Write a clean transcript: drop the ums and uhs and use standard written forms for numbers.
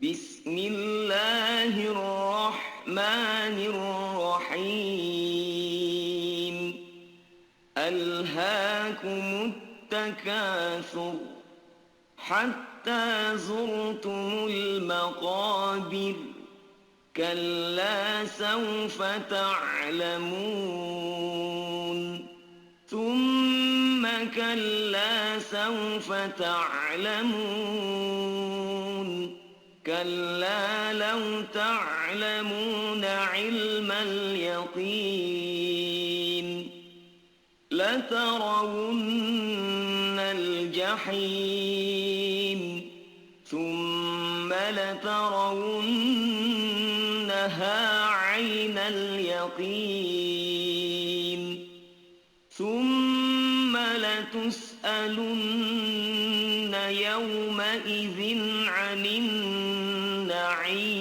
بسم الله الرحمن الرحيم. ألهاكم التكاثر حتى زرتم المقابر، كلا سوف تعلمون ثم كلا سوف تعلمون، كلا لو تعلمون علم اليقين لترون الجحيم ثم لترونها عين اليقين ثم لتسألن يومئذ عن النعيم.